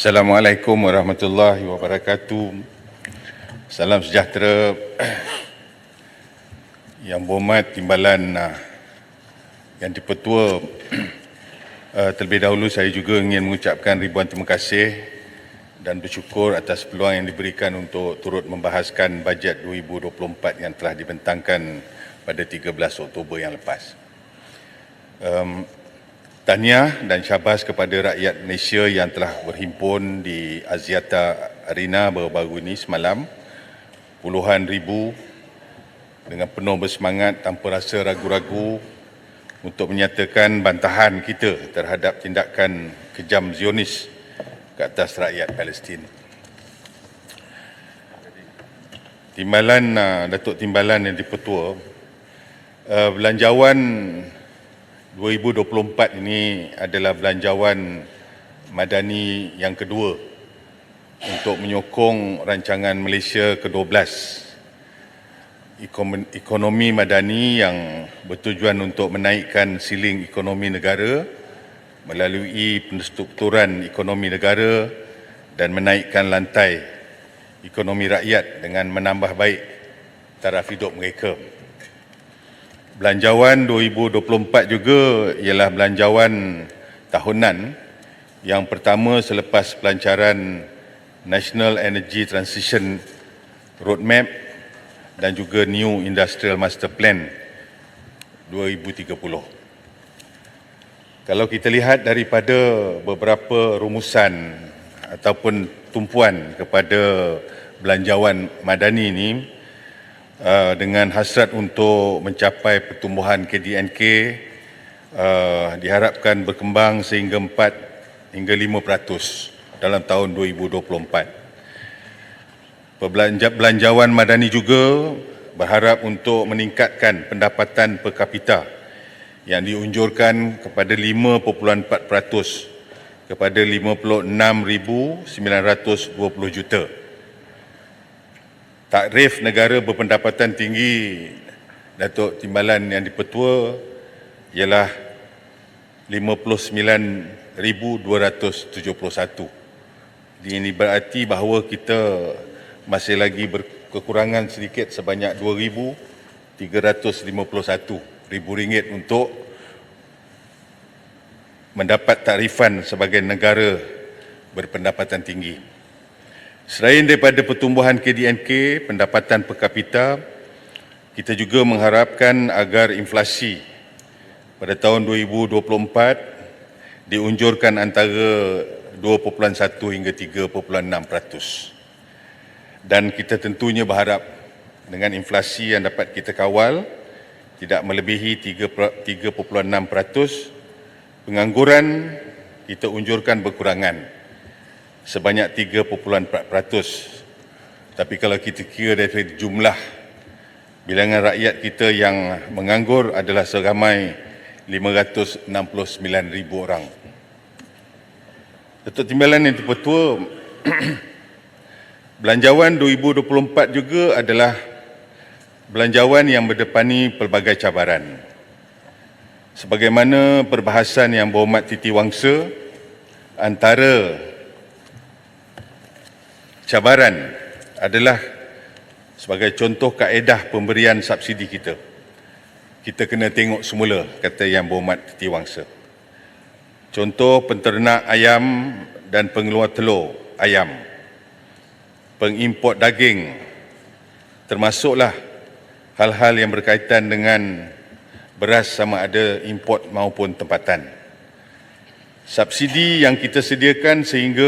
Assalamualaikum warahmatullahi wabarakatuh. Salam sejahtera. Yang berhormat Timbalan Yang di-Pertua, terlebih dahulu saya juga ingin mengucapkan ribuan terima kasih dan bersyukur atas peluang yang diberikan untuk turut membahaskan bajet 2024 yang telah dibentangkan pada 13 Oktober yang lepas. Tahniah dan syabas kepada rakyat Malaysia yang telah berhimpun di Axiata Arena baru-baru ini semalam. Puluhan ribu dengan penuh bersemangat tanpa rasa ragu-ragu untuk menyatakan bantahan kita terhadap tindakan kejam Zionis ke atas rakyat Palestin. Timbalan, Datuk Timbalan yang di-Pertua, belanjawan 2024 ini adalah belanjawan madani yang kedua untuk menyokong rancangan Malaysia ke-12. Ekonomi madani yang bertujuan untuk menaikkan siling ekonomi negara melalui penstrukturan ekonomi negara dan menaikkan lantai ekonomi rakyat dengan menambah baik taraf hidup mereka. Belanjawan 2024 juga ialah belanjawan tahunan yang pertama selepas pelancaran National Energy Transition Roadmap dan juga New Industrial Master Plan 2030. Kalau kita lihat daripada beberapa rumusan ataupun tumpuan kepada belanjawan madani ini, dengan hasrat untuk mencapai pertumbuhan KDNK diharapkan berkembang sehingga 4 hingga 5% dalam tahun 2024. Belanjawan madani juga berharap untuk meningkatkan pendapatan per kapita yang diunjurkan kepada 5.4% kepada 56,920 juta. Takrif negara berpendapatan tinggi Datuk Timbalan yang di-Pertua ialah 59,271. Ini berarti bahawa kita masih lagi berkekurangan sedikit sebanyak RM2,351 untuk mendapat takrifan sebagai negara berpendapatan tinggi. Selain daripada pertumbuhan KDNK, pendapatan per kapita, kita juga mengharapkan agar inflasi pada tahun 2024 diunjurkan antara 2.1 hingga 3.6%. Dan kita tentunya berharap dengan inflasi yang dapat kita kawal tidak melebihi 3.6%, pengangguran kita unjurkan berkurangan sebanyak 3.4%. Tapi kalau kita kira dari jumlah bilangan rakyat kita yang menganggur adalah seramai 569,000 orang. Datuk Timbalan yang di-Pertua, belanjawan 2024 juga adalah belanjawan yang berdepani pelbagai cabaran. Sebagaimana perbahasan Yang Berhormat Titiwangsa, antara cabaran adalah sebagai contoh kaedah pemberian subsidi kita. Kita kena tengok semula, kata Yang Berhormat Titiwangsa. Contoh penternak ayam dan pengeluar telur ayam, pengimport daging, termasuklah hal-hal yang berkaitan dengan beras sama ada import maupun tempatan. Subsidi yang kita sediakan sehingga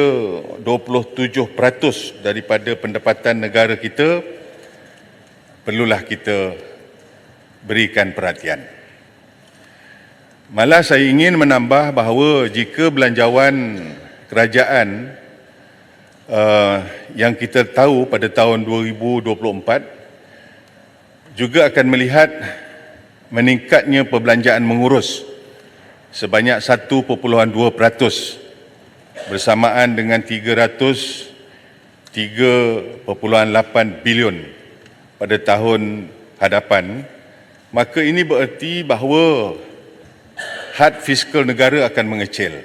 27% daripada pendapatan negara kita perlulah kita berikan perhatian. Malah saya ingin menambah bahawa jika belanjawan kerajaan yang kita tahu pada tahun 2024 juga akan melihat meningkatnya perbelanjaan mengurus sebanyak 1.2% bersamaan dengan 303.8 bilion pada tahun hadapan, maka ini bererti bahawa had fiskal negara akan mengecil.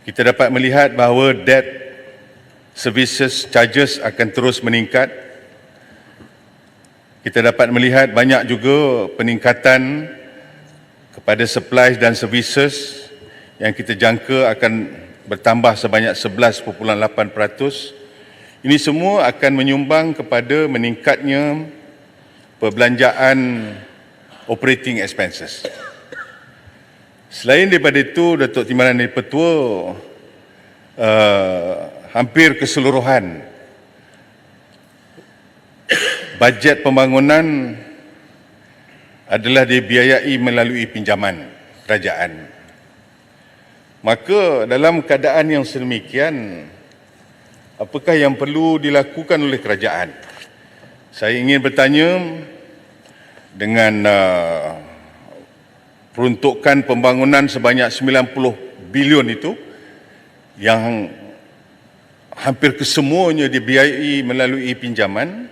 kita dapat melihat bahawa debt services charges akan terus meningkat. Kita dapat melihat banyak juga peningkatan kepada supplies dan services yang kita jangka akan bertambah sebanyak 11.8%. Ini semua akan menyumbang kepada meningkatnya perbelanjaan operating expenses. Selain daripada itu, Datuk Timbalan Yang Dipertua, hampir keseluruhan bajet pembangunan adalah dibiayai melalui pinjaman kerajaan. Maka dalam keadaan yang sedemikian, apakah yang perlu dilakukan oleh kerajaan? Saya ingin bertanya, dengan peruntukan pembangunan sebanyak 90 bilion itu, yang hampir kesemuanya dibiayai melalui pinjaman,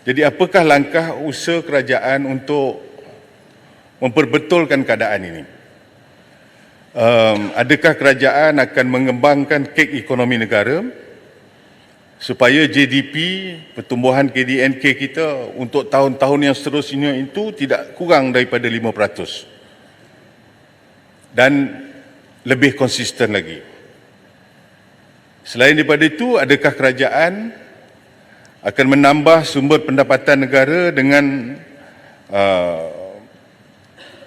jadi apakah langkah usaha kerajaan untuk memperbetulkan keadaan ini? Adakah kerajaan akan mengembangkan kek ekonomi negara supaya GDP, pertumbuhan KDNK kita untuk tahun-tahun yang seterusnya itu tidak kurang daripada 5% dan lebih konsisten lagi? Selain daripada itu, adakah kerajaan akan menambah sumber pendapatan negara dengan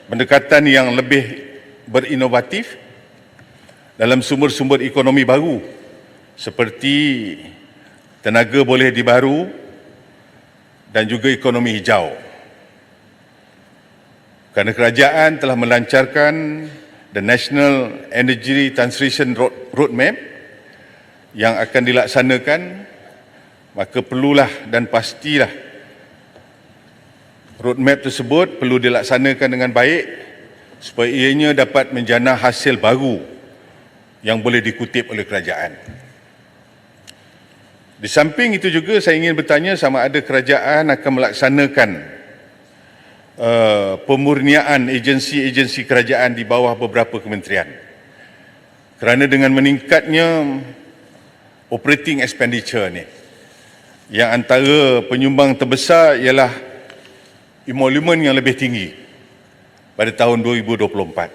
pendekatan yang lebih berinovatif dalam sumber-sumber ekonomi baru seperti tenaga boleh dibaru dan juga ekonomi hijau? Kerana kerajaan telah melancarkan the National Energy Transition Roadmap yang akan dilaksanakan, maka perlulah dan pastilah roadmap tersebut perlu dilaksanakan dengan baik supaya ianya dapat menjana hasil baru yang boleh dikutip oleh kerajaan. Di samping itu juga saya ingin bertanya sama ada kerajaan akan melaksanakan pemurniaan agensi-agensi kerajaan di bawah beberapa kementerian. Kerana dengan meningkatnya operating expenditure ni, yang antara penyumbang terbesar ialah emolumen yang lebih tinggi pada tahun 2024.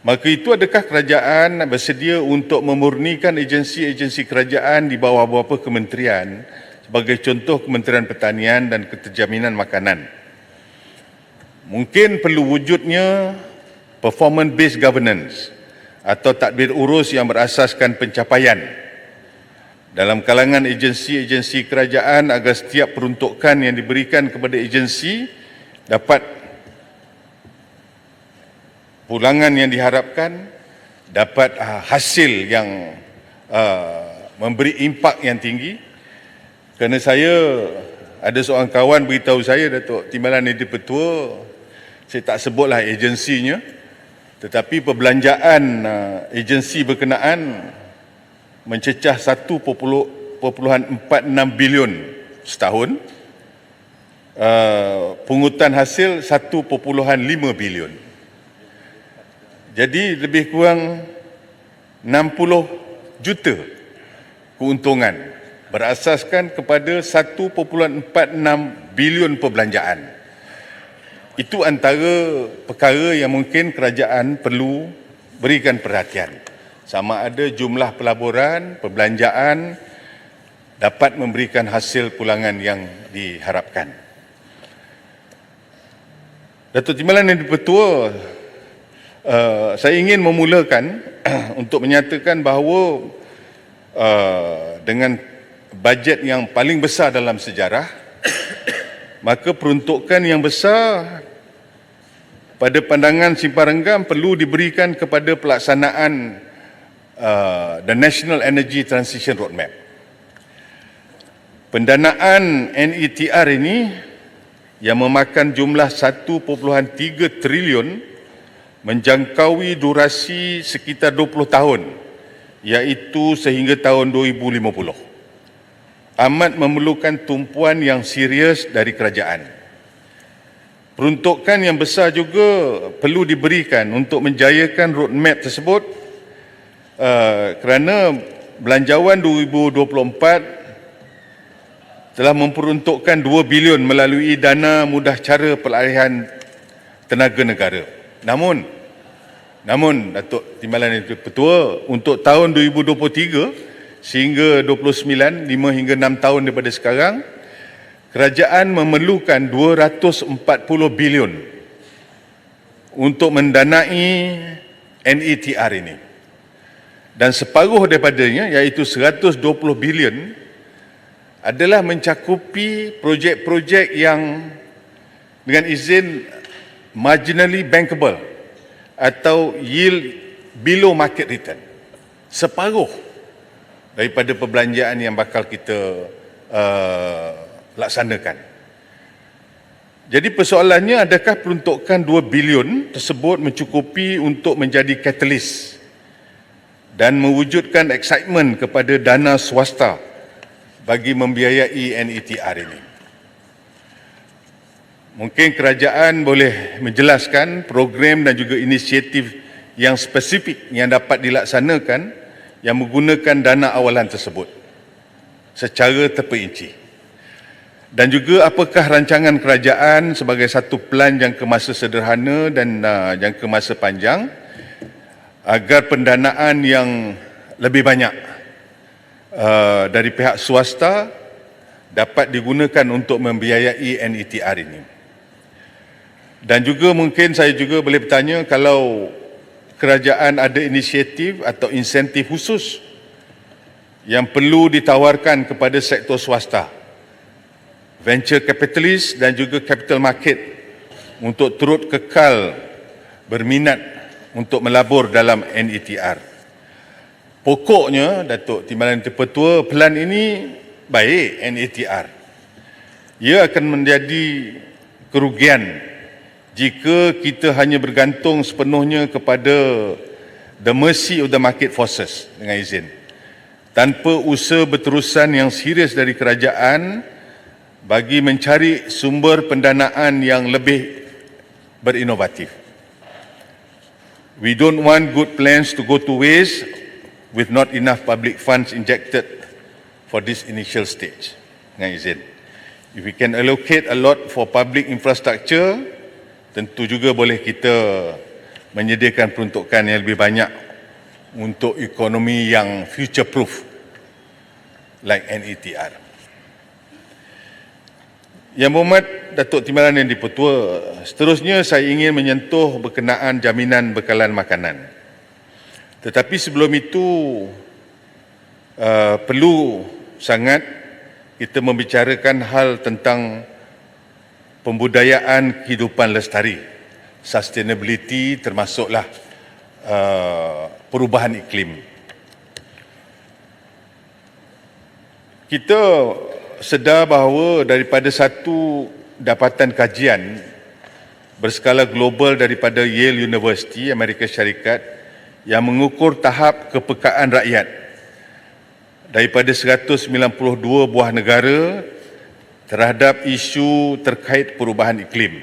Maka itu, adakah kerajaan bersedia untuk memurnikan agensi-agensi kerajaan di bawah beberapa kementerian, sebagai contoh Kementerian Pertanian dan Keterjaminan Makanan? Mungkin perlu wujudnya performance based governance atau tadbir urus yang berasaskan pencapaian dalam kalangan agensi-agensi kerajaan agar setiap peruntukan yang diberikan kepada agensi dapat pulangan yang diharapkan, dapat hasil yang memberi impak yang tinggi. Kerana saya ada seorang kawan beritahu saya, Datuk Timbalan Yang Dipertua, saya tak sebutlah agensinya, tetapi perbelanjaan agensi berkenaan mencecah 1.46 bilion setahun, pungutan hasil 1.5 bilion. Jadi lebih kurang 60 juta keuntungan berasaskan kepada 1.46 bilion perbelanjaan. Itu antara perkara yang mungkin kerajaan perlu berikan perhatian. Sama ada jumlah pelaburan, perbelanjaan dapat memberikan hasil pulangan yang diharapkan. Datuk Timbalan Yang Dipertua, saya ingin memulakan untuk menyatakan bahawa dengan bajet yang paling besar dalam sejarah, maka peruntukan yang besar pada pandangan Simpang Renggam perlu diberikan kepada pelaksanaan the National Energy Transition Roadmap. Pendanaan NETR ini yang memakan jumlah 1.3 trilion menjangkaui durasi sekitar 20 tahun, iaitu sehingga tahun 2050. Amat memerlukan tumpuan yang serius dari kerajaan. Peruntukan yang besar juga perlu diberikan untuk menjayakan roadmap tersebut kerana belanjawan 2024 telah memperuntukkan 2 bilion melalui dana mudah cara peralihan tenaga negara. Namun Datuk Timbalan Yang Dipertua, untuk tahun 2023 sehingga 29, 5 hingga 6 tahun daripada sekarang, kerajaan memerlukan 240 bilion untuk mendanai NETR ini. Dan separuh daripadanya, iaitu 120 bilion, adalah mencakupi projek-projek yang dengan izin marginally bankable atau yield below market return. Separuh daripada perbelanjaan yang bakal kita laksanakan. Jadi persoalannya, adakah peruntukan 2 bilion tersebut mencukupi untuk menjadi catalyst dan mewujudkan excitement kepada dana swasta bagi membiayai NETR ini? Mungkin kerajaan boleh menjelaskan program dan juga inisiatif yang spesifik yang dapat dilaksanakan yang menggunakan dana awalan tersebut secara terperinci. Dan juga apakah rancangan kerajaan sebagai satu plan jangka masa sederhana dan jangka masa panjang agar pendanaan yang lebih banyak dari pihak swasta dapat digunakan untuk membiayai NETR ini. Dan juga mungkin saya juga boleh bertanya, kalau kerajaan ada inisiatif atau insentif khusus yang perlu ditawarkan kepada sektor swasta, venture capitalist dan juga capital market, untuk turut kekal berminat untuk melabur dalam NETR. Pokoknya, Datuk Timbalan Yang Dipertua, pelan ini baik NETR. Ia akan menjadi kerugian jika kita hanya bergantung sepenuhnya kepada the mercy of the market forces, dengan izin, tanpa usaha berterusan yang serius dari kerajaan bagi mencari sumber pendanaan yang lebih berinovatif. We don't want good plans to go to waste with not enough public funds injected for this initial stage, dengan izin. If we can allocate a lot for public infrastructure, tentu juga boleh kita menyediakan peruntukan yang lebih banyak untuk ekonomi yang future proof like NETR. Yang Berhormat Datuk Timbalan Yang Dipertua, seterusnya saya ingin menyentuh berkenaan jaminan bekalan makanan. Tetapi sebelum itu perlu sangat kita membicarakan hal tentang pembudayaan kehidupan lestari, sustainability, termasuklah perubahan iklim. Kita sedar bahawa daripada satu dapatan kajian berskala global daripada Yale University, Amerika Syarikat, yang mengukur tahap kepekaan rakyat daripada 192 buah negara terhadap isu terkait perubahan iklim.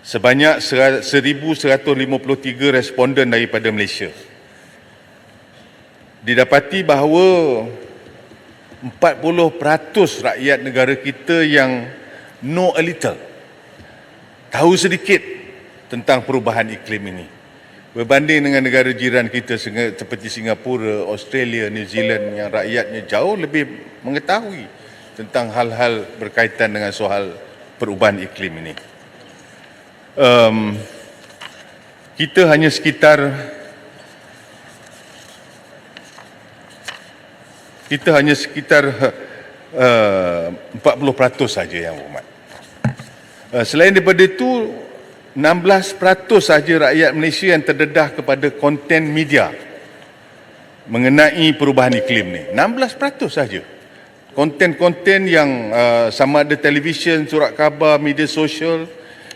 Sebanyak 1,153 responden daripada Malaysia. Didapati bahawa 40% rakyat negara kita yang know a little, tahu sedikit tentang perubahan iklim ini, berbanding dengan negara jiran kita seperti Singapura, Australia, New Zealand, yang rakyatnya jauh lebih mengetahui tentang hal-hal berkaitan dengan soal perubahan iklim ini. Kita hanya sekitar 40% saja, Yang Berhormat. Selain daripada itu, 16% saja rakyat Malaysia yang terdedah kepada konten media mengenai perubahan iklim ni. 16% saja. Konten-konten yang sama ada televisyen, surat khabar, media sosial,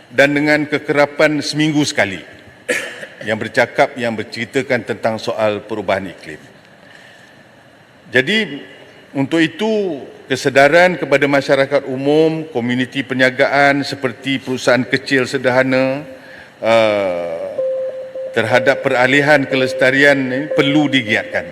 dan dengan kekerapan seminggu sekali yang berceritakan tentang soal perubahan iklim. Jadi untuk itu, kesedaran kepada masyarakat umum, komuniti perniagaan seperti perusahaan kecil sederhana, terhadap peralihan kelestarian ini perlu digiatkan.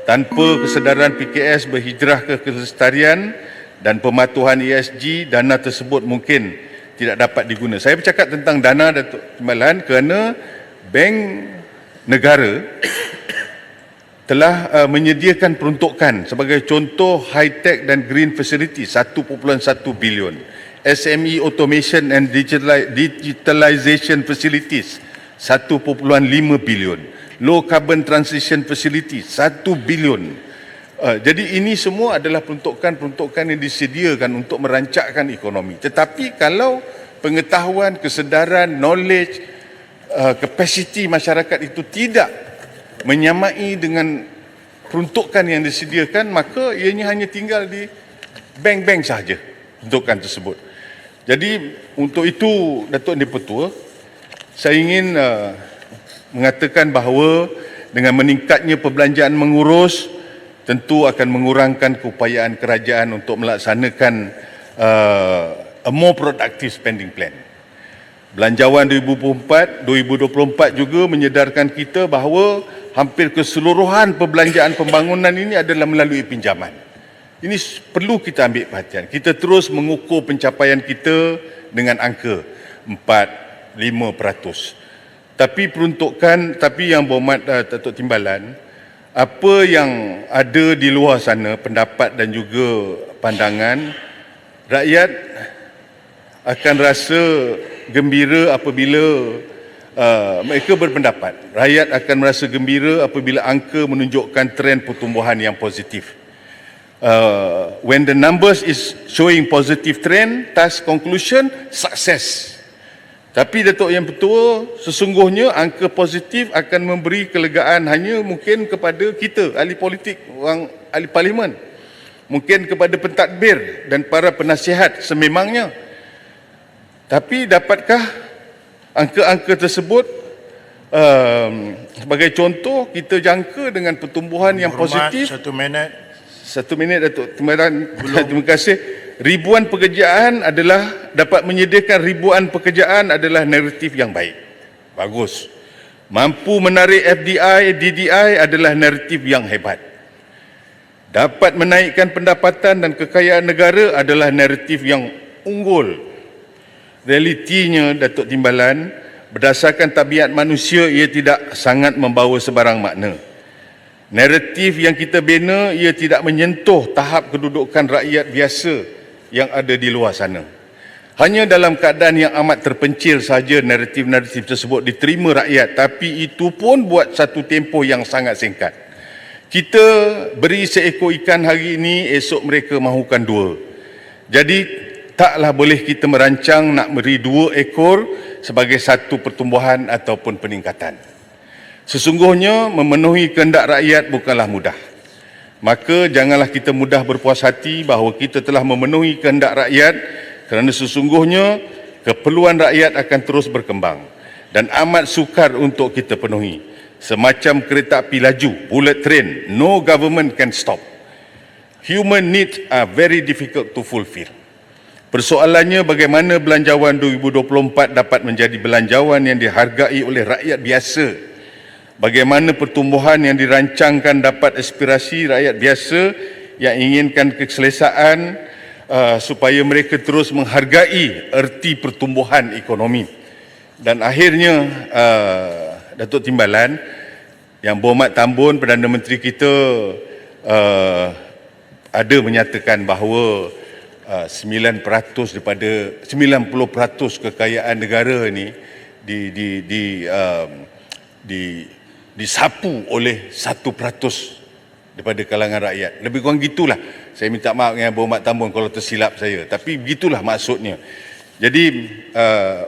Tanpa kesedaran PKS berhijrah ke kelestarian dan pematuhan ESG, dana tersebut mungkin tidak dapat diguna. Saya bercakap tentang dana, Datuk Timbalan, kerana bank negara telah menyediakan peruntukan sebagai contoh high-tech dan green facility 1.1 bilion, SME automation and digitalization facilities 1.5 bilion, low carbon transition facility 1 bilion. Jadi ini semua adalah peruntukan-peruntukan yang disediakan untuk merancakkan ekonomi. Tetapi kalau pengetahuan, kesedaran, knowledge, kapasiti masyarakat itu tidak menyamai dengan peruntukan yang disediakan, maka ianya hanya tinggal di bank-bank sahaja peruntukan tersebut. Jadi untuk itu, Datuk Dipertua, saya ingin mengatakan bahawa dengan meningkatnya perbelanjaan mengurus, tentu akan mengurangkan keupayaan kerajaan untuk melaksanakan a more productive spending plan. Belanjawan 2024 juga menyedarkan kita bahawa hampir keseluruhan perbelanjaan pembangunan ini adalah melalui pinjaman. Ini perlu kita ambil perhatian. Kita terus mengukur pencapaian kita dengan angka 4-5%. Tapi peruntukan, yang berhormat Datuk Timbalan, apa yang ada di luar sana, pendapat dan juga pandangan, rakyat akan rasa gembira apabila mereka berpendapat. Rakyat akan merasa gembira apabila angka menunjukkan trend pertumbuhan yang positif. When the numbers is showing positive trend, thus conclusion, success. Tapi Datuk Yang Pertua, sesungguhnya angka positif akan memberi kelegaan hanya mungkin kepada kita, ahli politik, orang ahli parlimen, mungkin kepada pentadbir dan para penasihat sememangnya. Tapi dapatkah angka-angka tersebut sebagai contoh kita jangka dengan pertumbuhan yang positif? Satu minit Datuk Timbalan. Terima kasih. Ribuan pekerjaan dapat menyediakan ribuan pekerjaan adalah naratif yang baik. Bagus. Mampu menarik FDI, DDI adalah naratif yang hebat. Dapat menaikkan pendapatan dan kekayaan negara adalah naratif yang unggul. Realitinya, Datuk Timbalan, berdasarkan tabiat manusia, ia tidak sangat membawa sebarang makna. Naratif yang kita bina, ia tidak menyentuh tahap kedudukan rakyat biasa yang ada di luar sana. Hanya dalam keadaan yang amat terpencil saja naratif-naratif tersebut diterima rakyat, tapi itu pun buat satu tempoh yang sangat singkat. Kita beri seekor ikan hari ini, esok mereka mahukan 2. Jadi taklah boleh kita merancang nak beri 2 ekor sebagai satu pertumbuhan ataupun peningkatan. Sesungguhnya memenuhi kehendak rakyat bukanlah mudah. Maka janganlah kita mudah berpuas hati bahawa kita telah memenuhi kehendak rakyat, kerana sesungguhnya keperluan rakyat akan terus berkembang dan amat sukar untuk kita penuhi. Semacam kereta api laju, bullet train, no government can stop. Human needs are very difficult to fulfill. Persoalannya bagaimana belanjawan 2024 dapat menjadi belanjawan yang dihargai oleh rakyat biasa. Bagaimana pertumbuhan yang dirancangkan dapat aspirasi rakyat biasa yang inginkan keselesaan supaya mereka terus menghargai erti pertumbuhan ekonomi. Dan akhirnya, Datuk Timbalan, Yang Berhormat Tambun, Perdana Menteri kita ada menyatakan bahawa 9% daripada 90% kekayaan negara ini disapu oleh 1% daripada kalangan rakyat. Lebih kurang gitulah. Saya minta maaf dengan Berhormat Tambun kalau tersilap saya. Tapi begitulah maksudnya. Jadi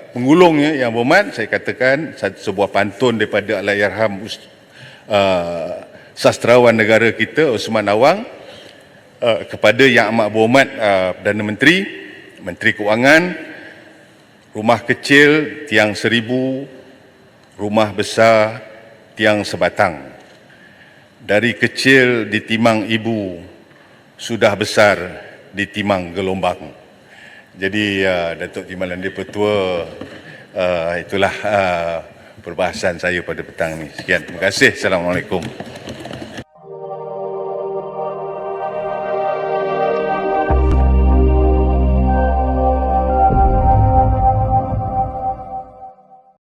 penggulungnya Yang Berhormat, saya katakan sebuah pantun daripada Allahyarham sastrawan negara kita Osman Awang kepada Yang Amat Berhormat Perdana Menteri, Menteri Keuangan, rumah kecil tiang 1000, rumah besar tiang sebatang. Dari kecil ditimang ibu, sudah besar ditimang gelombang. Jadi Datuk Timbalan Dipertua, itulah perbahasan saya pada petang ini. Sekian. Terima kasih. Assalamualaikum.